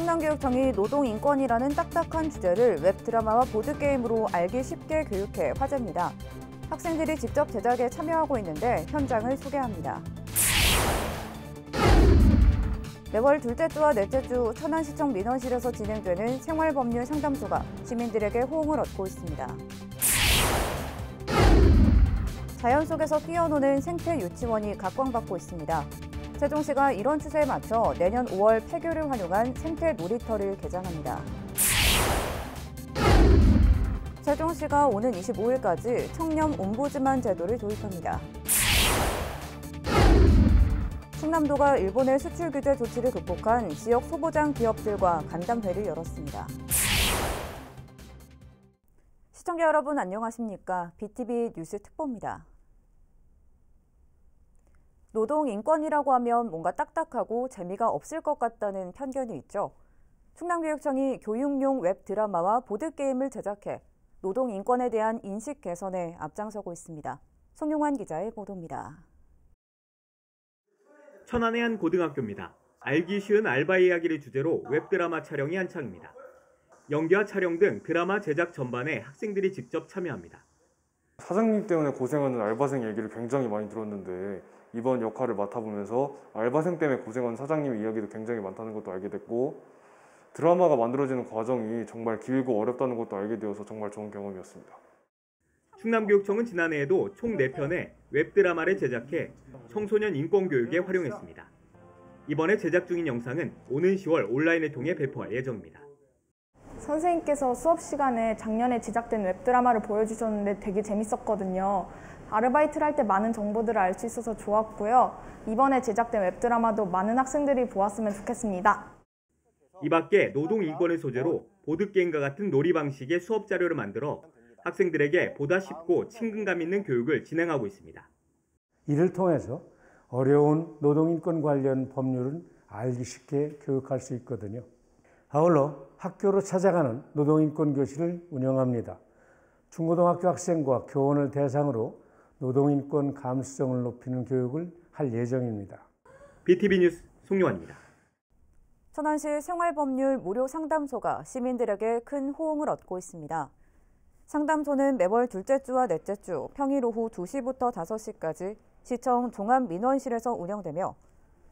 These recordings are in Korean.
충남교육청이 노동인권이라는 딱딱한 주제를 웹드라마와 보드게임으로 알기 쉽게 교육해 화제입니다. 학생들이 직접 제작에 참여하고 있는데 현장을 소개합니다. 매월 둘째 주와 넷째 주 천안시청 민원실에서 진행되는 생활법률 상담소가 시민들에게 호응을 얻고 있습니다. 자연 속에서 뛰어노는 생태 유치원이 각광받고 있습니다. 세종시가 이런 추세에 맞춰 내년 5월 폐교를 활용한 생태 놀이터를 개장합니다. 세종시가 오는 25일까지 청년 옴부즈만 제도를 도입합니다. 충남도가 일본의 수출 규제 조치를 극복한 지역 소보장 기업들과 간담회를 열었습니다. 시청자 여러분 안녕하십니까? BTV 뉴스 특보입니다. 노동인권이라고 하면 뭔가 딱딱하고 재미가 없을 것 같다는 편견이 있죠. 충남교육청이 교육용 웹드라마와 보드게임을 제작해 노동인권에 대한 인식 개선에 앞장서고 있습니다. 송용환 기자의 보도입니다. 천안의 한 고등학교입니다. 알기 쉬운 알바 이야기를 주제로 웹드라마 촬영이 한창입니다. 연기와 촬영 등 드라마 제작 전반에 학생들이 직접 참여합니다. 사장님 때문에 고생하는 알바생 얘기를 굉장히 많이 들었는데 이번 역할을 맡아보면서 알바생 때문에 고생하는 사장님 이야기도 굉장히 많다는 것도 알게 됐고 드라마가 만들어지는 과정이 정말 길고 어렵다는 것도 알게 되어서 정말 좋은 경험이었습니다. 충남교육청은 지난해에도 총 4편의 웹드라마를 제작해 청소년 인권교육에 활용했습니다. 이번에 제작 중인 영상은 오는 10월 온라인을 통해 배포할 예정입니다. 선생님께서 수업 시간에 작년에 제작된 웹드라마를 보여주셨는데 되게 재밌었거든요. 아르바이트를 할 때 많은 정보들을 알 수 있어서 좋았고요. 이번에 제작된 웹드라마도 많은 학생들이 보았으면 좋겠습니다. 이 밖에 노동인권을 소재로 보드게임과 같은 놀이 방식의 수업 자료를 만들어 학생들에게 보다 쉽고 친근감 있는 교육을 진행하고 있습니다. 이를 통해서 어려운 노동인권 관련 법률은 알기 쉽게 교육할 수 있거든요. 아울러 학교로 찾아가는 노동인권 교실을 운영합니다. 중고등학교 학생과 교원을 대상으로 노동인권 감수성을 높이는 교육을 할 예정입니다. BTV 뉴스 송용환입니다. 천안시 생활법률 무료 상담소가 시민들에게 큰 호응을 얻고 있습니다. 상담소는 매월 둘째 주와 넷째 주 평일 오후 2시부터 5시까지 시청 종합민원실에서 운영되며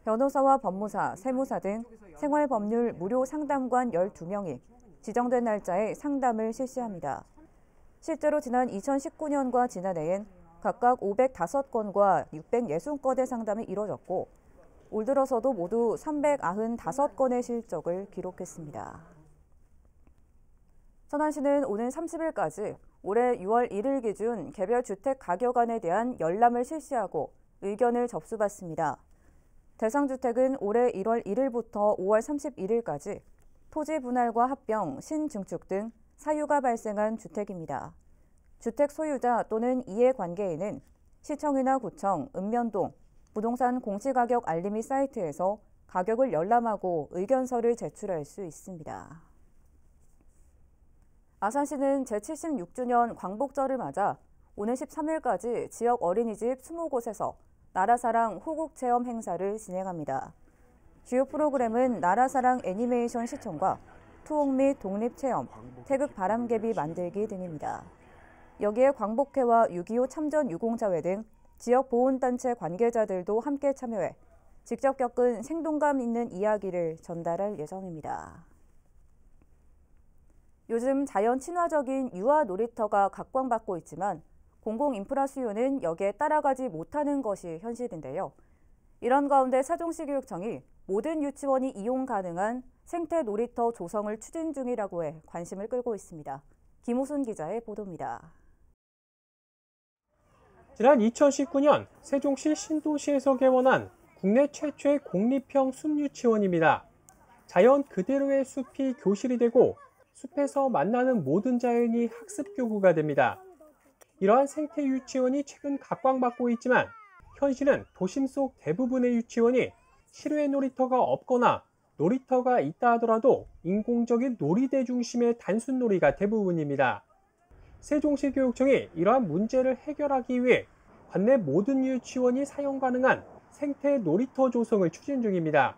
변호사와 법무사, 세무사 등 생활법률 무료 상담관 12명이 지정된 날짜에 상담을 실시합니다. 실제로 지난 2019년과 지난해엔 각각 505건과 660건의 상담이 이뤄졌고 올 들어서도 모두 395건의 실적을 기록했습니다. 천안시는 오는 30일까지 올해 6월 1일 기준 개별 주택 가격안에 대한 열람을 실시하고 의견을 접수받습니다. 대상 주택은 올해 1월 1일부터 5월 31일까지 토지 분할과 합병, 신증축 등 사유가 발생한 주택입니다. 주택 소유자 또는 이해관계인은 시청이나 구청, 읍면동, 부동산 공시가격 알림이 사이트에서 가격을 열람하고 의견서를 제출할 수 있습니다. 아산시는 제76주년 광복절을 맞아 오는 13일까지 지역 어린이집 20곳에서 나라사랑 호국체험 행사를 진행합니다. 주요 프로그램은 나라사랑 애니메이션 시청과 투옥 및 독립체험, 태극 바람개비 만들기 등입니다. 여기에 광복회와 6.25 참전 유공자회 등 지역 보훈단체 관계자들도 함께 참여해 직접 겪은 생동감 있는 이야기를 전달할 예정입니다. 요즘 자연 친화적인 유아 놀이터가 각광받고 있지만 공공인프라 수요는 여기에 따라가지 못하는 것이 현실인데요. 이런 가운데 세종시 교육청이 모든 유치원이 이용 가능한 생태 놀이터 조성을 추진 중이라고 해 관심을 끌고 있습니다. 김호순 기자의 보도입니다. 지난 2019년 세종시 신도시에서 개원한 국내 최초의 공립형 숲유치원입니다. 자연 그대로의 숲이 교실이 되고 숲에서 만나는 모든 자연이 학습 교구가 됩니다. 이러한 생태 유치원이 최근 각광받고 있지만 현실은 도심 속 대부분의 유치원이 실외 놀이터가 없거나 놀이터가 있다 하더라도 인공적인 놀이대 중심의 단순 놀이가 대부분입니다. 세종시 교육청이 이러한 문제를 해결하기 위해 관내 모든 유치원이 사용 가능한 생태 놀이터 조성을 추진 중입니다.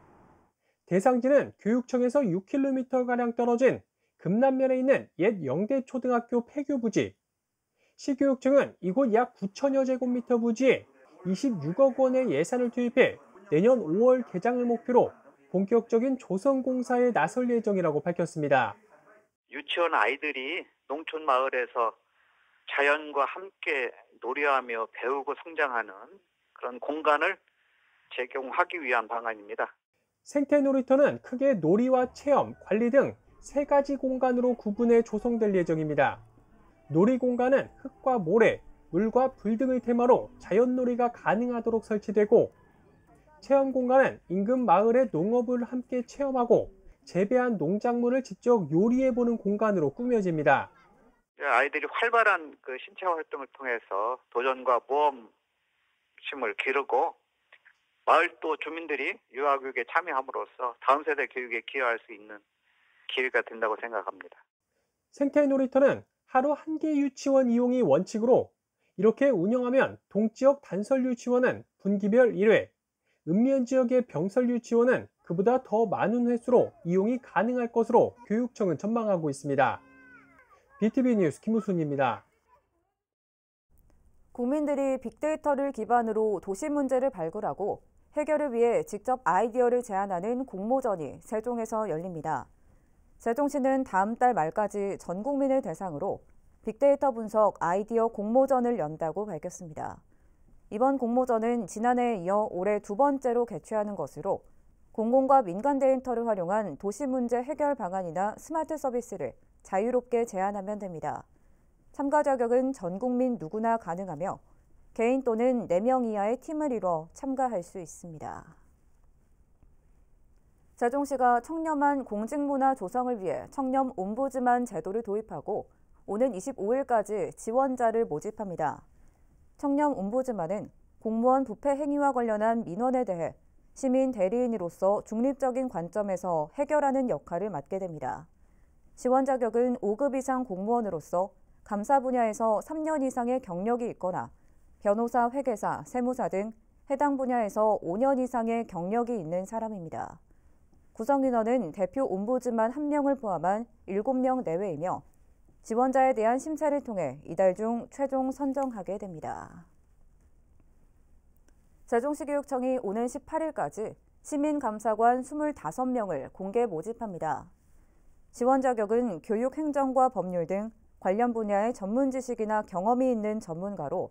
대상지는 교육청에서 6km가량 떨어진 금남면에 있는 옛 영대초등학교 폐교부지. 시교육청은 이곳 약 9천여 제곱미터 부지에 26억 원의 예산을 투입해 내년 5월 개장을 목표로 본격적인 조성공사에 나설 예정이라고 밝혔습니다. 유치원 아이들이 농촌 마을에서 자연과 함께 놀이하며 배우고 성장하는 그런 공간을 제공하기 위한 방안입니다. 생태놀이터는 크게 놀이와 체험, 관리 등 3가지 공간으로 구분해 조성될 예정입니다. 놀이 공간은 흙과 모래, 물과 불 등을 테마로 자연놀이가 가능하도록 설치되고, 체험 공간은 인근 마을의 농업을 함께 체험하고 재배한 농작물을 직접 요리해보는 공간으로 꾸며집니다. 아이들이 활발한 신체 활동을 통해서 도전과 모험심을 기르고 마을 또 주민들이 유아교육에 참여함으로써 다음 세대 교육에 기여할 수 있는 기회가 된다고 생각합니다. 생태놀이터는 하루 1개 유치원 이용이 원칙으로, 이렇게 운영하면 동지역 단설 유치원은 분기별 1회, 읍면 지역의 병설 유치원은 그보다 더 많은 횟수로 이용이 가능할 것으로 교육청은 전망하고 있습니다. BTV 뉴스 김우순입니다. 국민들이 빅데이터를 기반으로 도시 문제를 발굴하고 해결을 위해 직접 아이디어를 제안하는 공모전이 세종에서 열립니다. 세종시는 다음 달 말까지 전 국민을 대상으로 빅데이터 분석 아이디어 공모전을 연다고 밝혔습니다. 이번 공모전은 지난해에 이어 올해 2번째로 개최하는 것으로 공공과 민간 데이터를 활용한 도시 문제 해결 방안이나 스마트 서비스를 자유롭게 제안하면 됩니다. 참가 자격은 전 국민 누구나 가능하며 개인 또는 4명 이하의 팀을 이뤄 참가할 수 있습니다. 세종시가 청렴한 공직문화 조성을 위해 청렴 옴부즈만 제도를 도입하고 오는 25일까지 지원자를 모집합니다. 청렴 옴부즈만은 공무원 부패 행위와 관련한 민원에 대해 시민 대리인으로서 중립적인 관점에서 해결하는 역할을 맡게 됩니다. 지원 자격은 5급 이상 공무원으로서 감사 분야에서 3년 이상의 경력이 있거나 변호사, 회계사, 세무사 등 해당 분야에서 5년 이상의 경력이 있는 사람입니다. 구성 인원은 대표 옴부즈만 1명을 포함한 7명 내외이며 지원자에 대한 심사를 통해 이달 중 최종 선정하게 됩니다. 세종시교육청이 오는 18일까지 시민감사관 25명을 공개 모집합니다. 지원 자격은 교육 행정과 법률 등 관련 분야의 전문 지식이나 경험이 있는 전문가로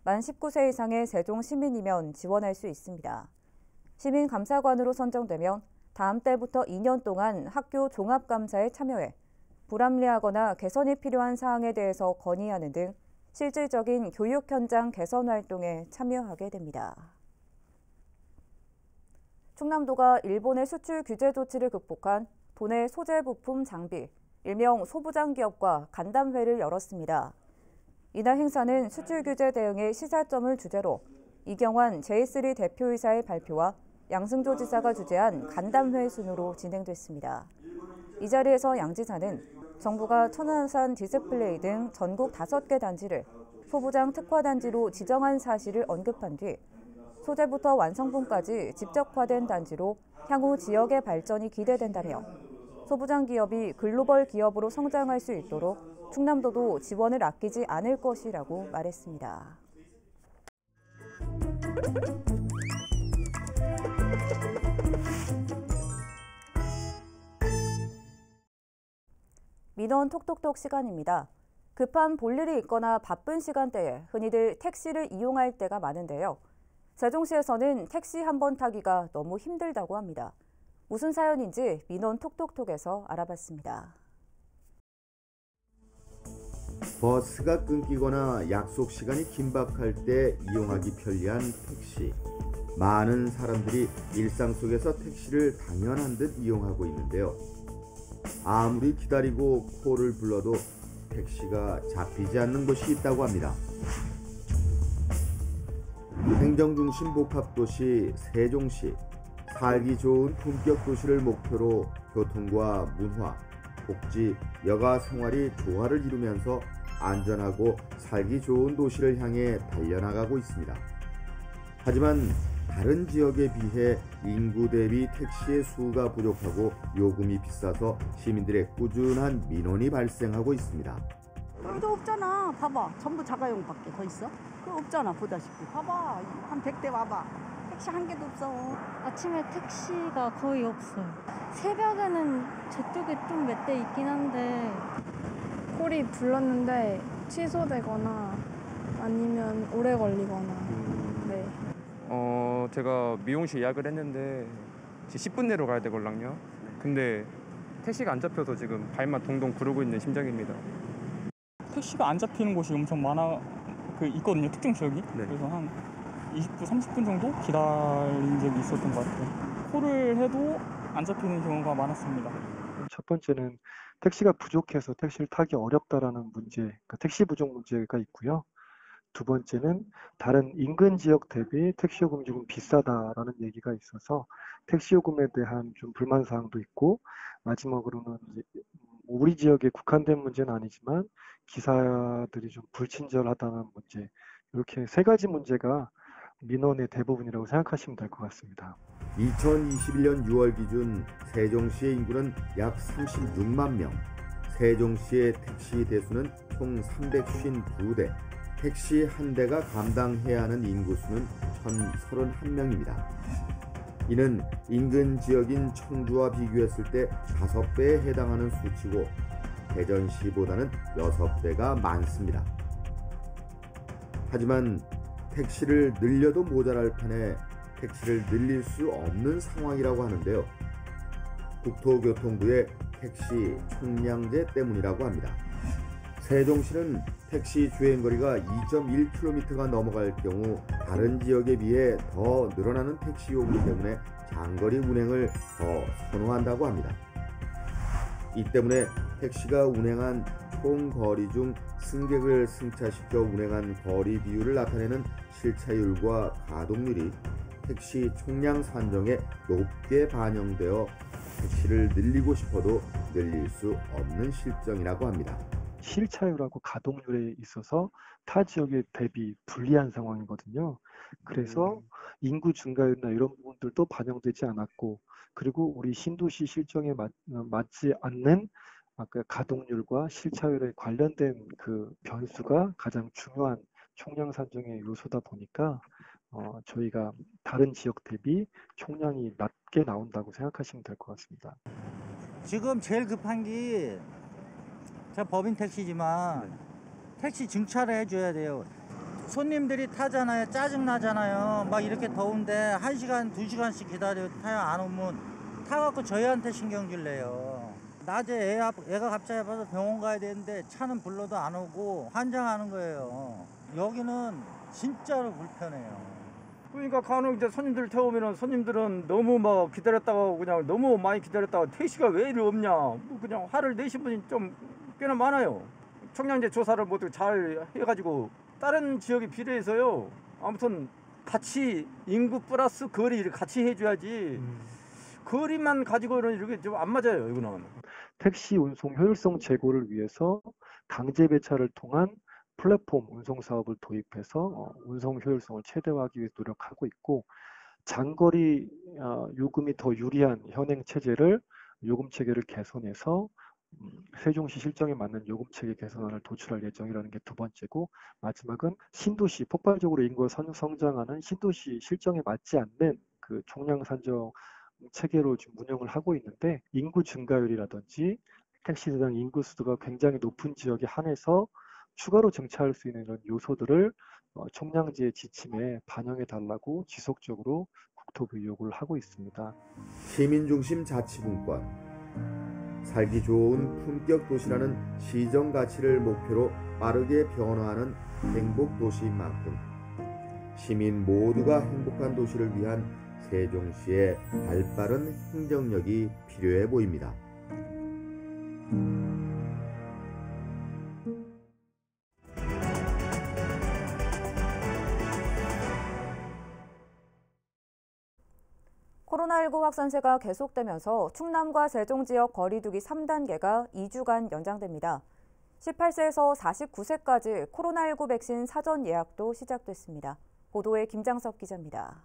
만 19세 이상의 세종 시민이면 지원할 수 있습니다. 시민감사관으로 선정되면 다음 달부터 2년 동안 학교 종합감사에 참여해 불합리하거나 개선이 필요한 사항에 대해서 건의하는 등 실질적인 교육 현장 개선 활동에 참여하게 됩니다. 충남도가 일본의 수출 규제 조치를 극복한 도내 소재 부품 장비, 일명 소부장 기업과 간담회를 열었습니다. 이날 행사는 수출 규제 대응의 시사점을 주제로 이경환 제3 대표이사의 발표와 양승조 지사가 주재한 간담회 순으로 진행됐습니다. 이 자리에서 양 지사는 정부가 천안산 디스플레이 등 전국 5개 단지를 소부장 특화단지로 지정한 사실을 언급한 뒤 소재부터 완성품까지 집적화된 단지로 향후 지역의 발전이 기대된다며 소부장 기업이 글로벌 기업으로 성장할 수 있도록 충남도도 지원을 아끼지 않을 것이라고 말했습니다. 민원 톡톡톡 시간입니다. 급한 볼일이 있거나 바쁜 시간대에 흔히들 택시를 이용할 때가 많은데요. 세종시에서는 택시 한 번 타기가 너무 힘들다고 합니다. 무슨 사연인지 민원 톡톡톡에서 알아봤습니다. 버스가 끊기거나 약속 시간이 긴박할 때 이용하기 편리한 택시. 많은 사람들이 일상 속에서 택시를 당연한 듯 이용하고 있는데요. 아무리 기다리고 콜을 불러도 택시가 잡히지 않는 곳이 있다고 합니다. 행정중심 복합도시 세종시. 살기 좋은 품격 도시를 목표로 교통과 문화, 복지, 여가 생활이 조화를 이루면서 안전하고 살기 좋은 도시를 향해 달려나가고 있습니다. 하지만 다른 지역에 비해 인구 대비 택시의 수가 부족하고 요금이 비싸서 시민들의 꾸준한 민원이 발생하고 있습니다. 그래도 없잖아. 봐봐. 전부 자가용밖에 더 있어? 그거 없잖아. 보다시피. 봐봐. 한 100대 와봐. 택시 한 개도 없어. 아침에 택시가 거의 없어요. 새벽에는 저쪽에 좀 몇 대 있긴 한데 콜이 불렀는데 취소되거나 아니면 오래 걸리거나. 네. 제가 미용실 예약을 했는데 10분 내로 가야 되거든요. 근데 택시가 안 잡혀서 지금 발만 동동 구르고 있는 심정입니다. 택시가 안 잡히는 곳이 엄청 있거든요. 특정 지역이. 네. 그래서 한 20분, 30분 정도 기다린 적이 있었던 것 같아요. 콜을 해도 안 잡히는 경우가 많았습니다. 첫 번째는 택시가 부족해서 택시를 타기 어렵다라는 문제, 그러니까 택시 부족 문제가 있고요. 두 번째는 다른 인근 지역 대비 택시 요금이 조금 비싸다라는 얘기가 있어서 택시 요금에 대한 좀 불만 사항도 있고, 마지막으로는 이제 우리 지역에 국한된 문제는 아니지만 기사들이 좀 불친절하다는 문제, 이렇게 세 가지 문제가 민원의 대부분이라고 생각하시면 될 것 같습니다. 2021년 6월 기준 세종시의 인구는 약 36만 명, 세종시의 택시 대수는 총 352대, 택시 한 대가 감당해야 하는 인구수는 1,031명입니다. 이는 인근 지역인 청주와 비교했을 때 5배에 해당하는 수치고 대전시보다는 6배가 많습니다. 하지만 택시를 늘려도 모자랄 판에 택시를 늘릴 수 없는 상황이라고 하는데요. 국토교통부의 택시 총량제 때문이라고 합니다. 세종시는 택시 주행거리가 2.1km가 넘어갈 경우 다른 지역에 비해 더 늘어나는 택시 요금 때문에 장거리 운행을 더 선호한다고 합니다. 이 때문에 택시가 운행한 총 거리 중 승객을 승차시켜 운행한 거리 비율을 나타내는 실차율과 가동률이 택시 총량 산정에 높게 반영되어 택시를 늘리고 싶어도 늘릴 수 없는 실정이라고 합니다. 실차율하고 가동률에 있어서 타 지역에 대비 불리한 상황이거든요. 그래서 인구 증가율이나 이런 부분들도 반영되지 않았고, 그리고 우리 신도시 실정에 맞지 않는 아까 가동률과 실차율에 관련된 그 변수가 가장 중요한 총량 산정의 요소다 보니까 저희가 다른 지역 대비 총량이 낮게 나온다고 생각하시면 될 것 같습니다. 지금 제일 급한 게 제가 법인 택시지만 택시 증차를 해줘야 돼요. 손님들이 타잖아요. 짜증나잖아요. 막 이렇게 더운데 1시간, 2시간씩 기다려 타야 안 오면 타갖고 저희한테 신경질 내요. 낮에 애가 갑자기 아파서 병원 가야 되는데 차는 불러도 안 오고 환장하는 거예요. 여기는 진짜로 불편해요. 그러니까 간혹 이제 손님들 태우면은 손님들은 너무 막 기다렸다가 그냥 너무 많이 기다렸다가 택시가 왜 이리 없냐, 뭐 그냥 화를 내신 분이 좀 꽤나 많아요. 총량제 조사를 모두 잘 해가지고 다른 지역에 비례해서요. 아무튼 같이 인구 플러스 거리를 같이 해줘야지. 거리만 가지고는 이렇게 좀 안 맞아요. 이거는. 택시 운송 효율성 제고를 위해서 강제 배차를 통한 플랫폼 운송 사업을 도입해서 운송 효율성을 최대화하기 위해 노력하고 있고, 장거리 요금이 더 유리한 현행 체제를 요금 체계를 개선해서 세종시 실정에 맞는 요금 체계 개선안을 도출할 예정이라는 게 두 번째고, 마지막은 신도시 폭발적으로 인구가 성장하는 신도시 실정에 맞지 않는 그 총량 산정 체계로 지금 운영을 하고 있는데, 인구 증가율이라든지 택시 대상 인구 수가 굉장히 높은 지역에 한해서 추가로 증차할 수 있는 이런 요소들을 총량제 지침에 반영해 달라고 지속적으로 국토부에 요구를 하고 있습니다. 시민중심 자치분권, 살기 좋은 품격 도시라는 시정 가치를 목표로 빠르게 변화하는 행복 도시인 만큼 시민 모두가 행복한 도시를 위한 세종시의 발빠른 행정력이 필요해 보입니다. 코로나19 확산세가 계속되면서 충남과 세종 지역 거리두기 3단계가 2주간 연장됩니다. 18세에서 49세까지 코로나19 백신 사전 예약도 시작됐습니다. 보도에 김장섭 기자입니다.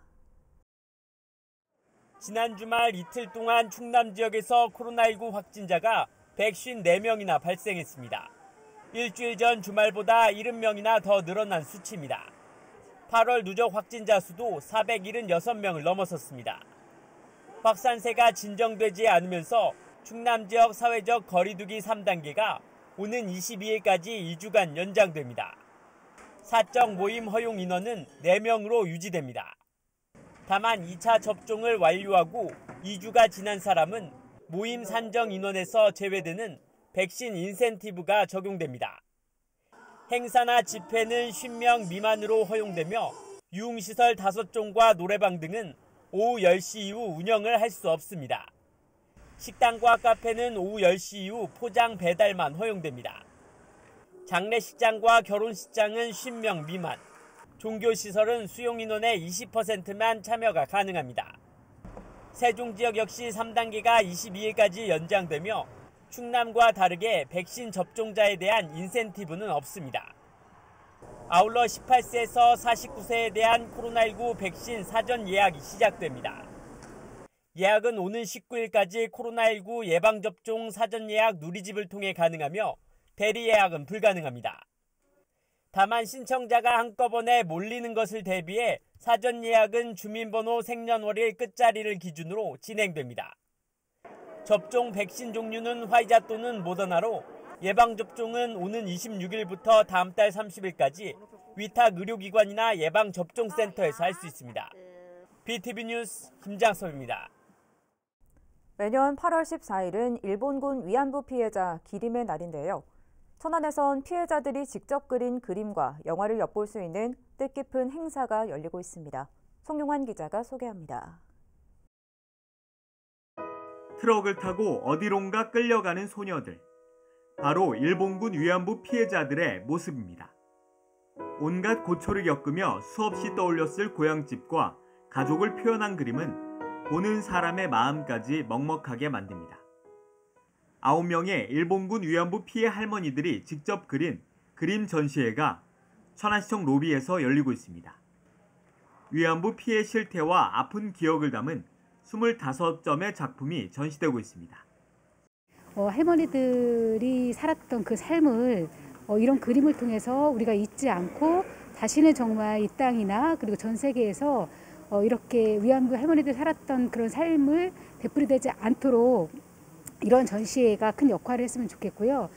지난 주말 이틀 동안 충남 지역에서 코로나19 확진자가 154명이나 발생했습니다. 일주일 전 주말보다 70명이나 더 늘어난 수치입니다. 8월 누적 확진자 수도 476명을 넘어섰습니다. 확산세가 진정되지 않으면서 충남 지역 사회적 거리두기 3단계가 오는 22일까지 2주간 연장됩니다. 사적 모임 허용 인원은 4명으로 유지됩니다. 다만 2차 접종을 완료하고 2주가 지난 사람은 모임 산정 인원에서 제외되는 백신 인센티브가 적용됩니다. 행사나 집회는 50명 미만으로 허용되며 유흥시설 5종과 노래방 등은 오후 10시 이후 운영을 할 수 없습니다. 식당과 카페는 오후 10시 이후 포장 배달만 허용됩니다. 장례식장과 결혼식장은 50명 미만, 종교시설은 수용인원의 20%만 참여가 가능합니다. 세종 지역 역시 3단계가 22일까지 연장되며 충남과 다르게 백신 접종자에 대한 인센티브는 없습니다. 아울러 18세에서 49세에 대한 코로나19 백신 사전 예약이 시작됩니다. 예약은 오는 19일까지 코로나19 예방접종 사전 예약 누리집을 통해 가능하며 대리 예약은 불가능합니다. 다만 신청자가 한꺼번에 몰리는 것을 대비해 사전 예약은 주민번호 생년월일 끝자리를 기준으로 진행됩니다. 접종 백신 종류는 화이자 또는 모더나로 예방접종은 오는 26일부터 다음 달 30일까지 위탁 의료기관이나 예방접종센터에서 할 수 있습니다. BTV 뉴스 김장섭입니다. 매년 8월 14일은 일본군 위안부 피해자 기림의 날인데요. 천안에선 피해자들이 직접 그린 그림과 영화를 엿볼 수 있는 뜻깊은 행사가 열리고 있습니다. 송용환 기자가 소개합니다. 트럭을 타고 어디론가 끌려가는 소녀들. 바로 일본군 위안부 피해자들의 모습입니다. 온갖 고초를 겪으며 수없이 떠올렸을 고향집과 가족을 표현한 그림은 보는 사람의 마음까지 먹먹하게 만듭니다. 9명의 일본군 위안부 피해 할머니들이 직접 그린 그림 전시회가 천안시청 로비에서 열리고 있습니다. 위안부 피해 실태와 아픈 기억을 담은 25점의 작품이 전시되고 있습니다. 할머니들이 살았던 그 삶을 이런 그림을 통해서 우리가 잊지 않고 다시는 정말 이 땅이나 그리고 전 세계에서 이렇게 위안부 할머니들 살았던 그런 삶을 되풀이되지 않도록 이런 전시회가 큰 역할을 했으면 좋겠고요.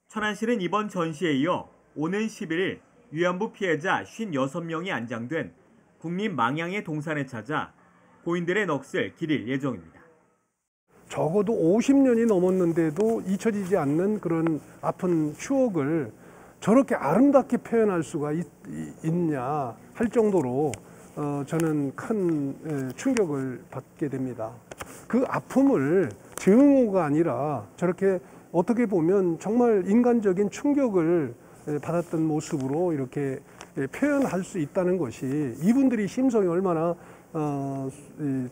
천안시는 이번 전시에 이어 오는 11일 위안부 피해자 56명이 안장된 국립망향의 동산에 찾아 고인들의 넋을 기릴 예정입니다. 적어도 50년이 넘었는데도 잊혀지지 않는 그런 아픈 추억을 저렇게 아름답게 표현할 수가 있냐 할 정도로 저는 큰 충격을 받게 됩니다. 그 아픔을 증오가 아니라 저렇게 어떻게 보면 정말 인간적인 충격을 받았던 모습으로 이렇게 표현할 수 있다는 것이 이분들이 심성이 얼마나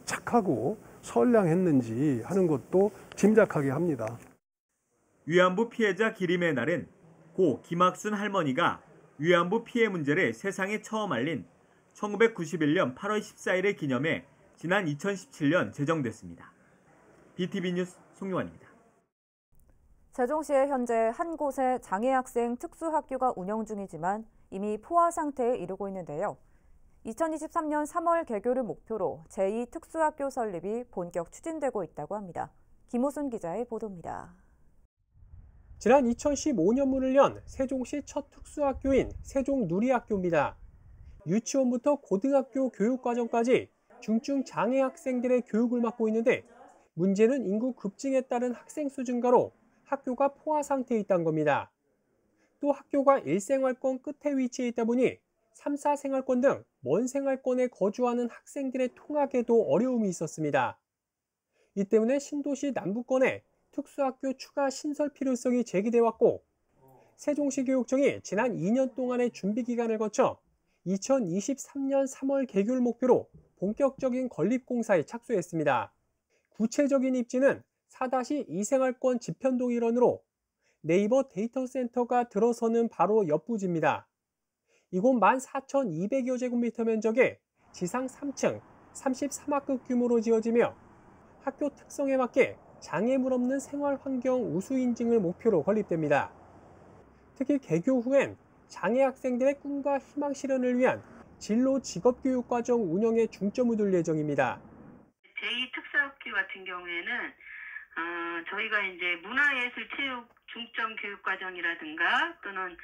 착하고 선량했는지 하는 것도 짐작하게 합니다. 위안부 피해자 기림의 날은 고 김학순 할머니가 위안부 피해 문제를 세상에 처음 알린 1991년 8월 14일을 기념해 지난 2017년 제정됐습니다. BTV 뉴스 송용환입니다. 세종시에 현재 한 곳에 장애학생 특수학교가 운영 중이지만 이미 포화 상태에 이르고 있는데요. 2023년 3월 개교를 목표로 제2 특수학교 설립이 본격 추진되고 있다고 합니다. 김호순 기자의 보도입니다. 지난 2015년 문을 연 세종시 첫 특수학교인 세종누리학교입니다. 유치원부터 고등학교 교육과정까지 중증 장애 학생들의 교육을 맡고 있는데 문제는 인구 급증에 따른 학생 수 증가로 학교가 포화 상태에 있다는 겁니다. 또 학교가 1생활권 끝에 위치해 있다 보니 3, 4생활권 등 먼 생활권에 거주하는 학생들의 통학에도 어려움이 있었습니다. 이 때문에 신도시 남부권에 특수학교 추가 신설 필요성이 제기돼 왔고 세종시 교육청이 지난 2년 동안의 준비 기간을 거쳐 2023년 3월 개교를 목표로 본격적인 건립공사에 착수했습니다. 구체적인 입지는 4-2생활권 지편동 일원으로 네이버 데이터 센터가 들어서는 바로 옆 부지입니다. 이곳 14,200여 제곱미터 면적에 지상 3층, 33학급 규모로 지어지며 학교 특성에 맞게 장애물 없는 생활 환경 우수 인증을 목표로 건립됩니다. 특히 개교 후엔 장애 학생들의 꿈과 희망 실현을 위한 진로 직업교육 과정 운영에 중점을 둘 예정입니다. 제2특사학교 같은 경우에는 저희가 이제 문화예술체육 중점 교육 과정이라든가 또는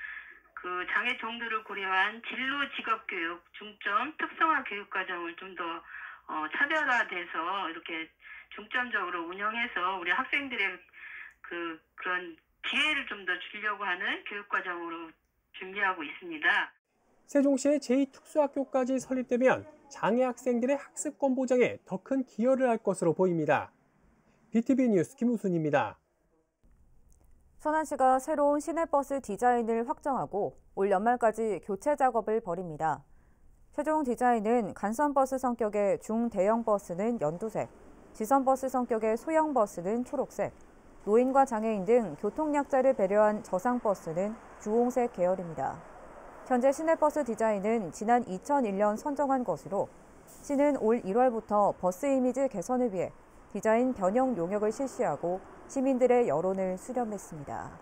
그 장애 정도를 고려한 진로 직업교육 중점 특성화 교육 과정을 좀 더 차별화돼서 이렇게 중점적으로 운영해서 우리 학생들의 그런 기회를 좀 더 주려고 하는 교육 과정으로 준비하고 있습니다. 세종시의 제2특수학교까지 설립되면 장애 학생들의 학습권 보장에 더 큰 기여를 할 것으로 보입니다. BTV 뉴스 김우순입니다. 천안시가 새로운 시내버스 디자인을 확정하고 올 연말까지 교체 작업을 벌입니다. 최종 디자인은 간선버스 성격의 중대형 버스는 연두색, 지선버스 성격의 소형 버스는 초록색, 노인과 장애인 등 교통약자를 배려한 저상버스는 주홍색 계열입니다. 현재 시내버스 디자인은 지난 2001년 선정한 것으로 시는 올 1월부터 버스 이미지 개선을 위해 디자인 변형 용역을 실시하고 시민들의 여론을 수렴했습니다.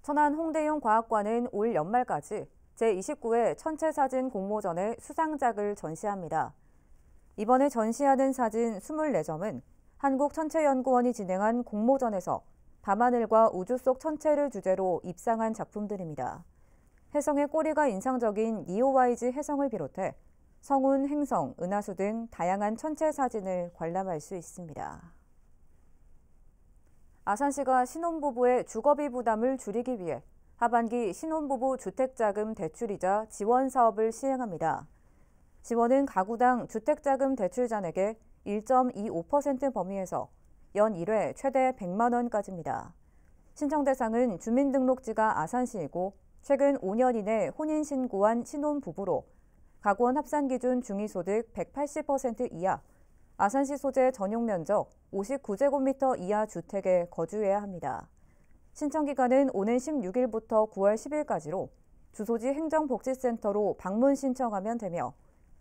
천안 홍대용 과학관은 올 연말까지 제29회 천체사진 공모전의 수상작을 전시합니다. 이번에 전시하는 사진 24점은 한국천체연구원이 진행한 공모전에서 밤하늘과 우주 속 천체를 주제로 입상한 작품들입니다. 혜성의 꼬리가 인상적인 니오와이즈 혜성을 비롯해 성운, 행성, 은하수 등 다양한 천체 사진을 관람할 수 있습니다. 아산시가 신혼부부의 주거비 부담을 줄이기 위해 하반기 신혼부부 주택자금 대출이자 지원 사업을 시행합니다. 지원은 가구당 주택자금 대출 잔액의 1.25% 범위에서 연 1회 최대 100만 원까지입니다. 신청 대상은 주민등록지가 아산시이고 최근 5년 이내 혼인신고한 신혼부부로 가구원 합산기준 중위소득 180% 이하, 아산시 소재 전용 면적 59제곱미터 이하 주택에 거주해야 합니다. 신청 기간은 오는 16일부터 9월 10일까지로 주소지 행정복지센터로 방문 신청하면 되며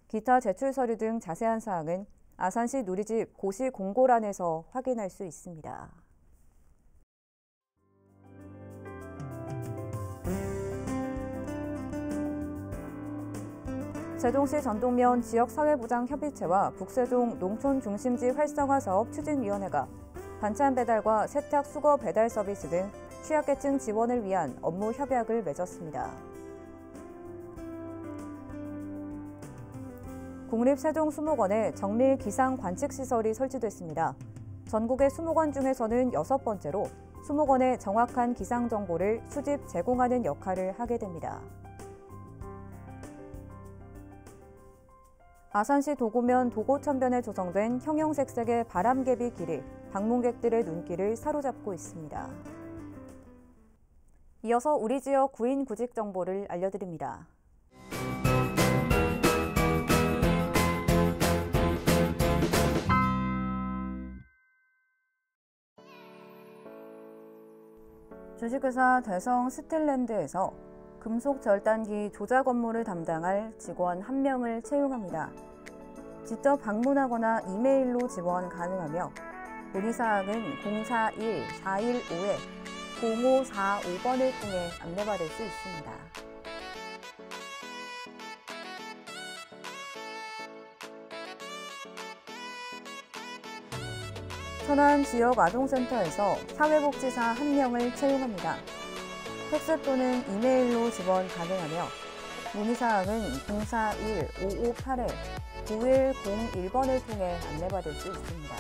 기타 제출 서류 등 자세한 사항은 아산시 누리집 고시 공고란에서 확인할 수 있습니다. 세종시 전동면 지역사회보장협의체와 북세종 농촌중심지 활성화 사업 추진위원회가 반찬 배달과 세탁 수거 배달 서비스 등 취약계층 지원을 위한 업무 협약을 맺었습니다. 국립세종수목원에 정밀 기상 관측시설이 설치됐습니다. 전국의 수목원 중에서는 6번째로 수목원의 정확한 기상 정보를 수집, 제공하는 역할을 하게 됩니다. 아산시 도고면 도고천변에 조성된 형형색색의 바람개비 길이 방문객들의 눈길을 사로잡고 있습니다. 이어서 우리 지역 구인 구직 정보를 알려드립니다. 주식회사 대성 스틸랜드에서 금속 절단기 조작 업무를 담당할 직원 1명을 채용합니다. 직접 방문하거나 이메일로 지원 가능하며 문의사항은 041-415-0545번을 통해 안내받을 수 있습니다. 천안 지역 아동센터에서 사회복지사 1명을 채용합니다. 팩스 또는 이메일로 지원 가능하며 문의사항은 041-558-9101번을 통해 안내받을 수 있습니다.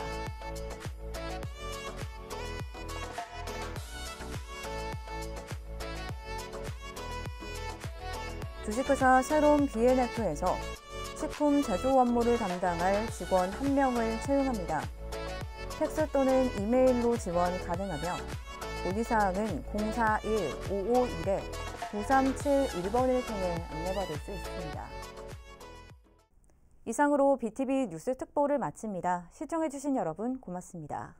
주식회사 쉐론 B&F에서 식품 제조 업무를 담당할 직원 1명을 채용합니다. 팩스 또는 이메일로 지원 가능하며 문의사항은 041-551-9371번을 통해 안내받을 수 있습니다. 이상으로 BTV 뉴스 특보를 마칩니다. 시청해주신 여러분 고맙습니다.